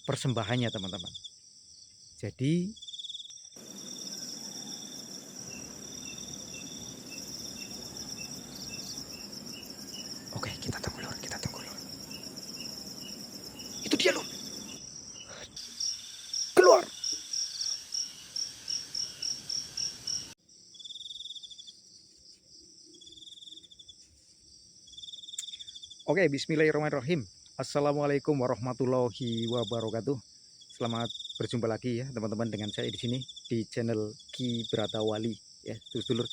persembahannya teman-teman. Jadi oke, kita tunggu lur, kita tunggu lur. Itu dia lur. Keluar. Oke, bismillahirrahmanirrahim. Assalamualaikum warahmatullahi wabarakatuh. Selamat berjumpa lagi ya teman-teman dengan saya di sini di channel Ki Bratawali ya, dulur-dulur.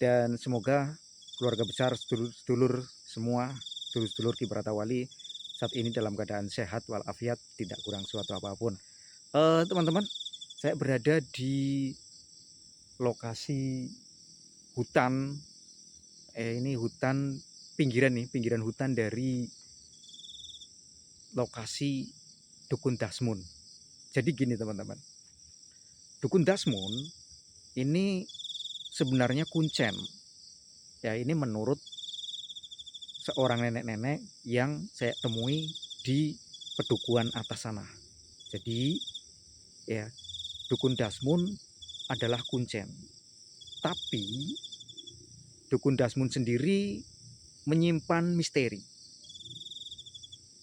Dan semoga keluarga besar, sedulur-sedulur semua, sedulur-sedulur Ki Bratawali saat ini dalam keadaan sehat walafiat, tidak kurang suatu apapun. Teman-teman, saya berada di lokasi hutan. Ini hutan pinggiran nih, pinggiran hutan dari lokasi Dukun Dasmun. Jadi gini teman-teman, Dukun Dasmun ini sebenarnya kuncen. Ya, ini menurut seorang nenek-nenek yang saya temui di pedukuhan atas sana. Jadi ya, Dukun Dasmun adalah kuncen. Tapi Dukun Dasmun sendiri menyimpan misteri.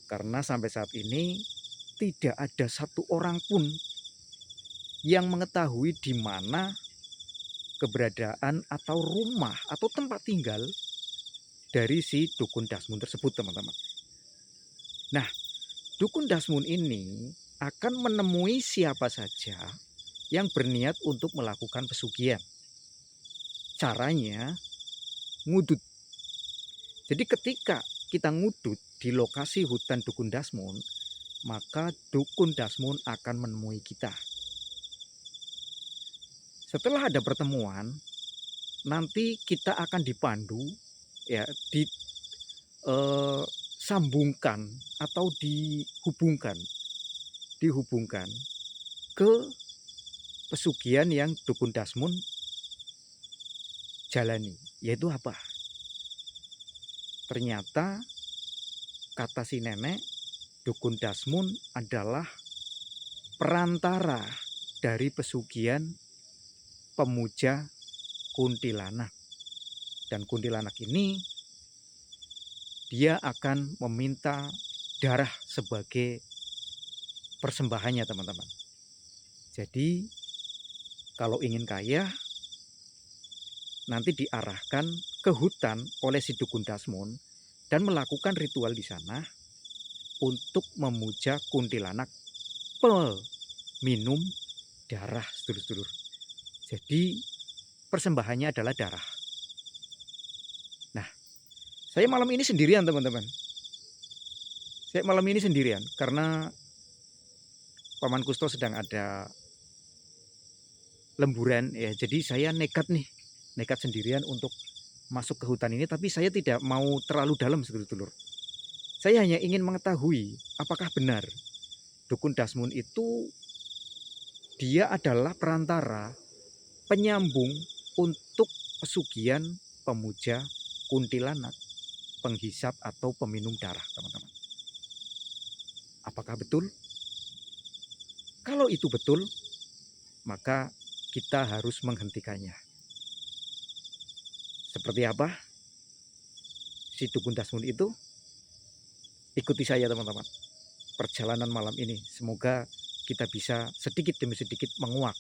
Karena sampai saat ini tidak ada satu orang pun yang mengetahui di mana keberadaan atau rumah atau tempat tinggal dari si Dukun Dasmun tersebut teman-teman. Nah, Dukun Dasmun ini akan menemui siapa saja yang berniat untuk melakukan pesugihan. Caranya ngudut. Jadi ketika kita ngudut di lokasi hutan Dukun Dasmun, maka Dukun Dasmun akan menemui kita. Setelah ada pertemuan, nanti kita akan dipandu, ya, disambungkan atau dihubungkan ke pesugihan yang Dukun Dasmun jalani. Yaitu apa? Ternyata kata si nenek, Dukun Dasmun adalah perantara dari pesugihan pemuja kuntilanak. Dan kuntilanak ini dia akan meminta darah sebagai persembahannya teman-teman. Jadi kalau ingin kaya, nanti diarahkan ke hutan oleh si Dukun Dasmun dan melakukan ritual di sana untuk memuja kuntilanak peminum darah, sedulur-sedulur. Jadi persembahannya adalah darah. Nah, saya malam ini sendirian teman-teman. Saya malam ini sendirian karena Paman Kusto sedang ada lemburan ya. Jadi saya nekat sendirian untuk masuk ke hutan ini, tapi saya tidak mau terlalu dalam sedulur-sedulur. Saya hanya ingin mengetahui apakah benar Dukun Dasmun itu dia adalah perantara penyambung untuk pesugihan pemuja kuntilanak, penghisap atau peminum darah, teman-teman. Apakah betul? Kalau itu betul, maka kita harus menghentikannya. Seperti apa si Dukun Dasmun itu? Ikuti saya teman-teman. Perjalanan malam ini, semoga kita bisa sedikit demi sedikit menguak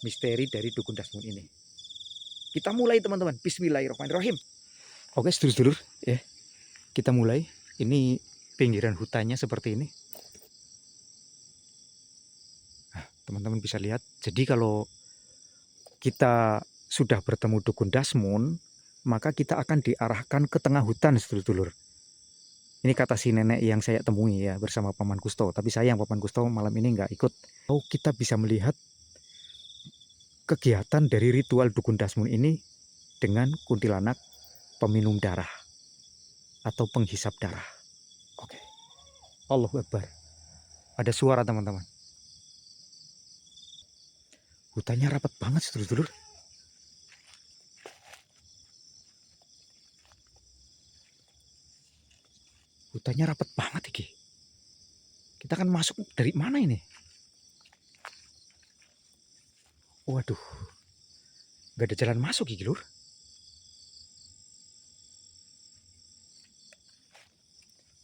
misteri dari Dukun Dasmun ini. Kita mulai teman-teman. Bismillahirrahmanirrahim. Oke sedulur-sedulur ya, kita mulai. Ini pinggiran hutannya seperti ini. Nah, teman-teman bisa lihat. Jadi kalau kita sudah bertemu Dukun Dasmun, maka kita akan diarahkan ke tengah hutan sedulur-sedulur. Ini kata si nenek yang saya temui ya bersama Paman Kusto. Tapi sayang Paman Kusto malam ini nggak ikut. Oh, kita bisa melihat kegiatan dari ritual Dukun Dasmun ini dengan kuntilanak peminum darah atau penghisap darah. Oke. Allahu Akbar. Ada suara teman-teman. Hutannya rapat banget sedulur-sedulur. Hutannya rapat banget iki. Kita akan masuk dari mana ini? Waduh, gak ada jalan masuk iki lur.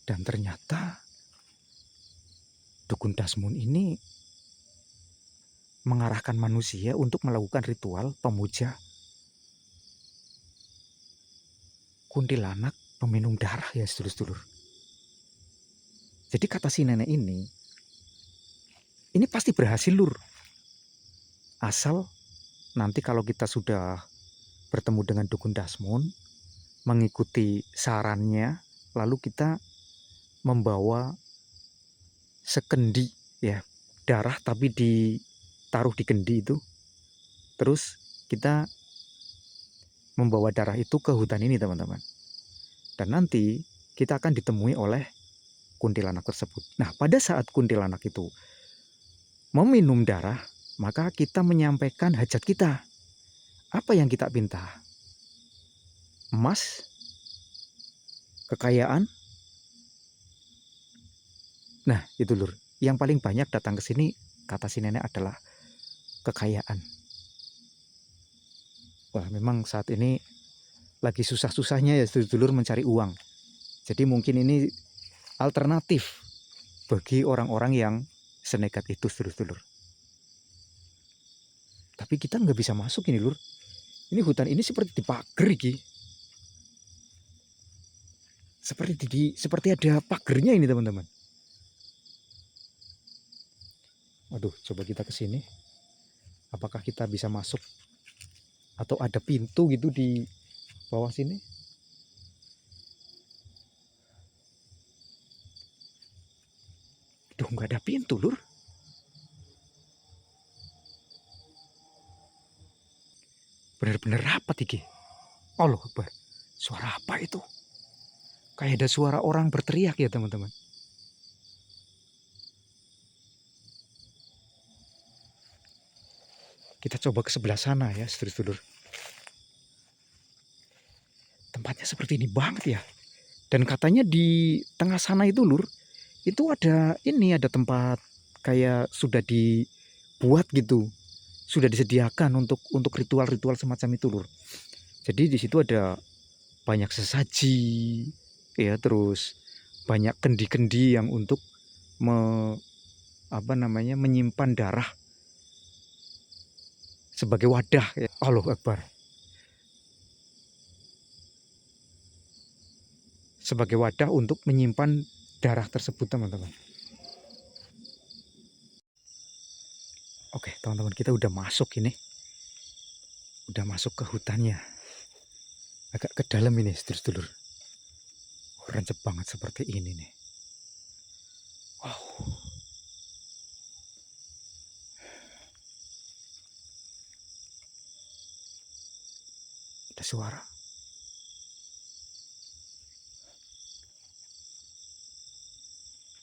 Dan ternyata dukun Dasmon ini mengarahkan manusia untuk melakukan ritual pemuja kuntilanak peminum darah ya sedulur-sedulur. Jadi kata si nenek ini pasti berhasil lur. Asal nanti kalau kita sudah bertemu dengan dukun Dasmon, mengikuti sarannya, lalu kita membawa sekendi ya darah tapi ditaruh di kendi itu, terus kita membawa darah itu ke hutan ini teman-teman, dan nanti kita akan ditemui oleh kuntilanak tersebut. Nah pada saat kuntilanak itu meminum darah, maka kita menyampaikan hajat kita. Apa yang kita minta? Emas, kekayaan. Nah itu lur, yang paling banyak datang ke sini kata si nenek adalah kekayaan. Wah memang saat ini lagi susah-susahnya ya sedulur mencari uang. Jadi mungkin ini alternatif bagi orang-orang yang senekat itu sedulur-sedulur. Tapi kita nggak bisa masuk ini lur. Ini hutan ini seperti dipagar iki. Seperti ada pagernya ini teman-teman. Waduh, coba kita ke sini. Apakah kita bisa masuk? Atau ada pintu gitu di bawah sini? Duh, nggak ada pintu lur. Bener-bener rapat iki. Allah Akbar. Suara apa itu? Kayak ada suara orang berteriak ya teman-teman. Kita coba ke sebelah sana ya sedulur-sedulur. Tempatnya seperti ini banget ya. Dan katanya di tengah sana itu lur, itu ada tempat kayak sudah dibuat gitu. Sudah disediakan untuk ritual-ritual semacam itu lur. Jadi di situ ada banyak sesaji ya, terus banyak kendi-kendi yang untuk menyimpan darah sebagai wadah ya. Allahu Akbar. Sebagai wadah untuk menyimpan darah tersebut teman-teman. Oke teman-teman, kita udah masuk ini. Udah masuk ke hutannya. Agak ke dalam ini sedulur-sedulur. Rancep banget seperti ini nih. Wow. Ada suara.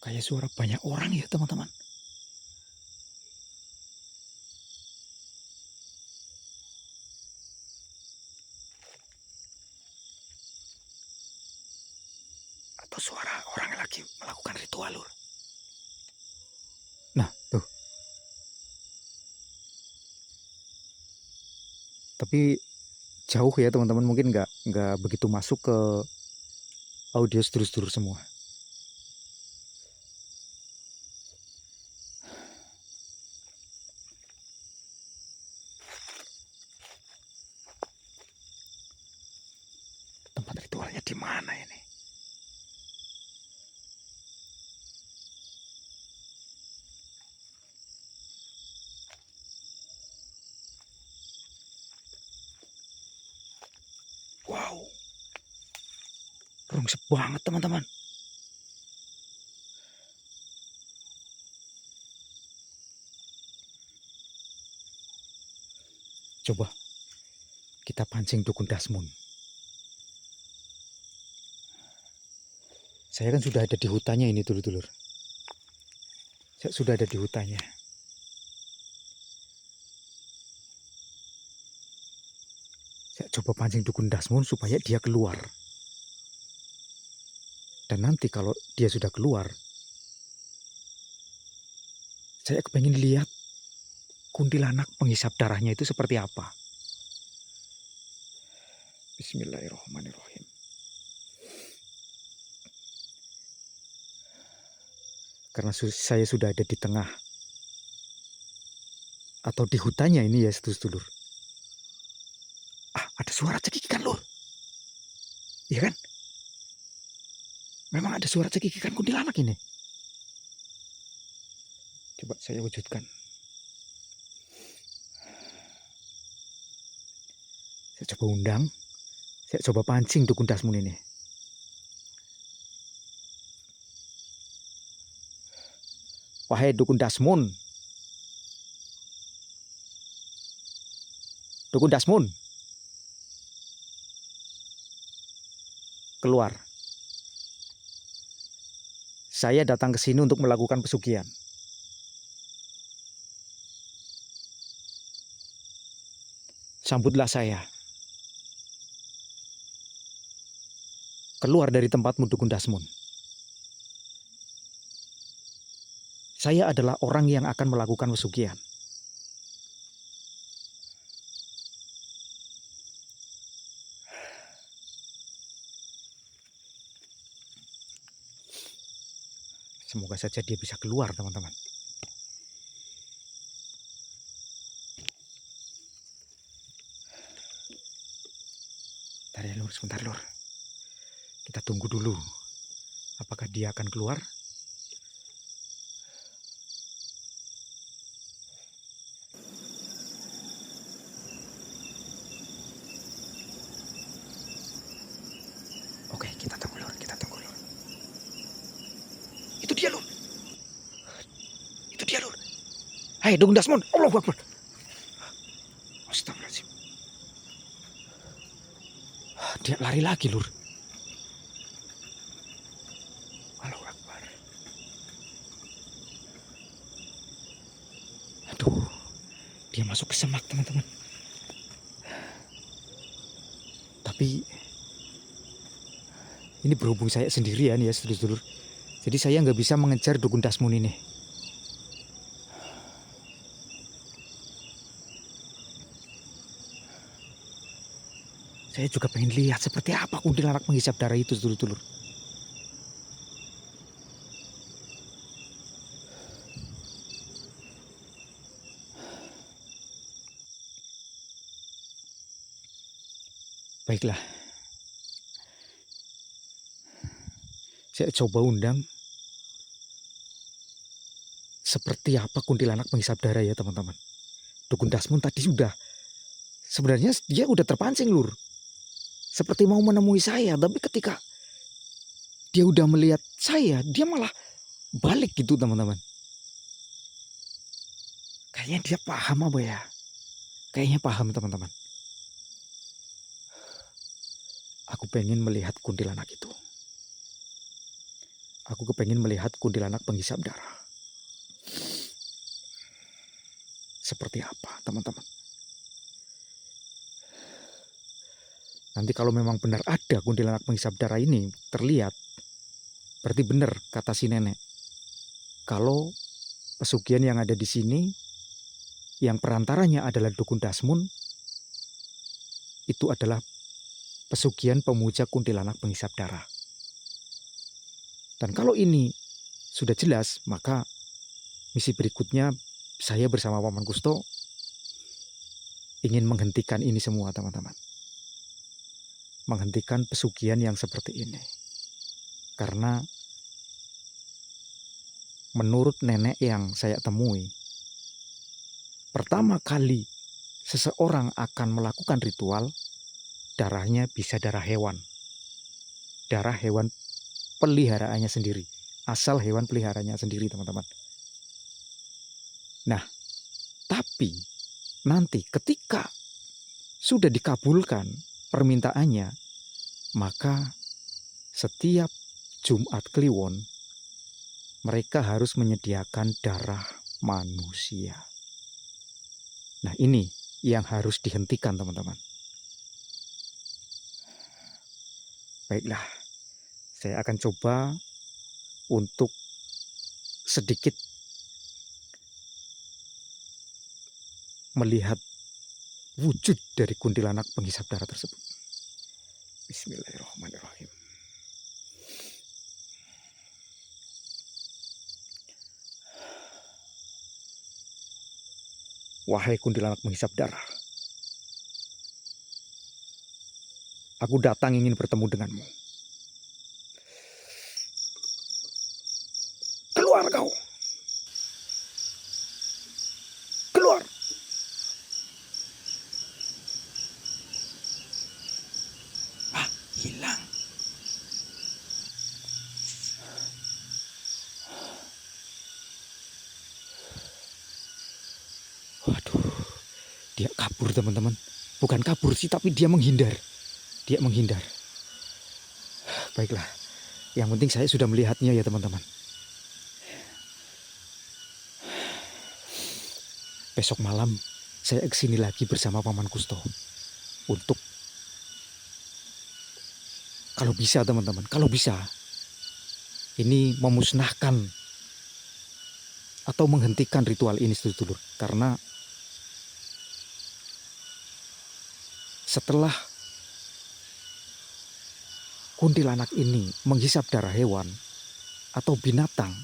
Kayak suara banyak orang ya teman-teman. Atau suara orang lagi melakukan ritual lur. Nah tuh. Tapi jauh ya teman-teman, mungkin nggak begitu masuk ke audio sedulur-sedulur semua. Tempat ritualnya di mana ini? Wow, rungsep banget teman-teman. Coba kita pancing dukun Dasmon. Saya kan sudah ada di hutannya ini dulur-dulur. Saya sudah ada di hutannya. Saya coba pancing dukun Dasmon supaya dia keluar. Dan nanti kalau dia sudah keluar, Saya kepengen lihat kuntilanak penghisap darahnya itu seperti apa. Bismillahirrahmanirrahim. Karena saya sudah ada di tengah atau di hutannya ini ya sedulur-sedulur. Ada suara cekikikan lur. Iya kan? Memang ada suara cekikikan kuntilanak ini. Coba saya wujudkan. Saya coba undang. Saya coba pancing dukun dasmun ini. Wahai dukun dasmun. Dukun dasmun. Keluar. Saya datang ke sini untuk melakukan pesugihan. Sambutlah saya. Keluar dari tempatmu dukun dasmun. Saya adalah orang yang akan melakukan pesugihan. Semoga saja dia bisa keluar, teman-teman. Bentar ya lur, sebentar lur. Kita tunggu dulu. Apakah dia akan keluar? Oke, kita tunggu lur, kita tunggu lur. Itu dia lur. Itu dia lur. Hai dukun dasmun, Allahu Akbar. Astagfirullahaladzim. Dia lari lagi lur. Allahu Akbar. Aduh, dia masuk ke semak teman-teman. Tapi ini berhubung saya sendirian ya sedulur-sedulur. Jadi saya nggak bisa mengejar dukun dasmun ini. Saya juga pengen lihat seperti apa kuntilanak menghisap darah itu sedulur-sedulur. Baiklah. Saya coba undang seperti apa kuntilanak menghisap darah ya teman-teman. Dukun dasmun tadi sebenarnya dia udah terpancing lur. Seperti mau menemui saya, tapi ketika dia udah melihat saya, dia malah balik gitu teman-teman. Kayaknya dia paham apa ya? Kayaknya paham teman-teman. Aku pengen melihat kuntilanak itu. Aku kepengen melihat kuntilanak penghisap darah. Seperti apa teman-teman? Nanti kalau memang benar ada kuntilanak penghisap darah ini terlihat, berarti benar kata si nenek. Kalau pesugihan yang ada di sini, yang perantaranya adalah dukun dasmun, itu adalah pesugihan pemuja kuntilanak penghisap darah. Dan kalau ini sudah jelas, maka misi berikutnya saya bersama Paman Kusto ingin menghentikan ini semua teman-teman. Menghentikan pesugihan yang seperti ini. Karena menurut nenek yang saya temui, pertama kali seseorang akan melakukan ritual, darahnya bisa darah hewan. Darah hewan peliharaannya sendiri. Asal hewan peliharaannya sendiri teman-teman. Nah, tapi nanti ketika sudah dikabulkan permintaannya, maka setiap Jumat Kliwon mereka harus menyediakan darah manusia. Nah, ini yang harus dihentikan teman-teman. Baiklah, saya akan coba untuk sedikit melihat wujud dari kuntilanak penghisap darah tersebut. Bismillahirrahmanirrahim. Wahai kuntilanak penghisap darah, aku datang ingin bertemu denganmu. Keluar kau! Keluar! Hilang. Waduh, dia kabur teman-teman. Bukan kabur sih, tapi dia menghindar. Dia menghindar. Baiklah, yang penting saya sudah melihatnya ya teman-teman. Besok malam saya kesini lagi bersama Paman Kusto untuk, kalau bisa teman-teman, kalau bisa ini memusnahkan atau menghentikan ritual ini sedulur. Karena setelah kuntilanak ini menghisap darah hewan atau binatang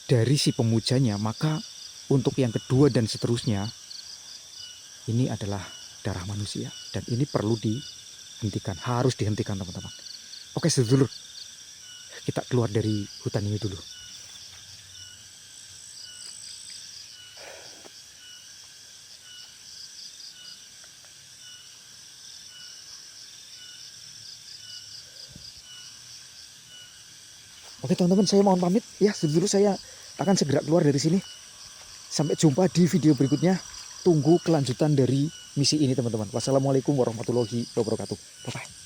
dari si pemujanya, maka untuk yang kedua dan seterusnya ini adalah darah manusia. Dan ini perlu dihentikan, harus dihentikan teman-teman. Oke sedulur, kita keluar dari hutan ini dulu. Oke teman-teman, saya mohon pamit ya sedulur, saya akan segera keluar dari sini. Sampai jumpa di video berikutnya. Tunggu kelanjutan dari misi ini teman-teman. Wassalamualaikum warahmatullahi wabarakatuh. Bye-bye.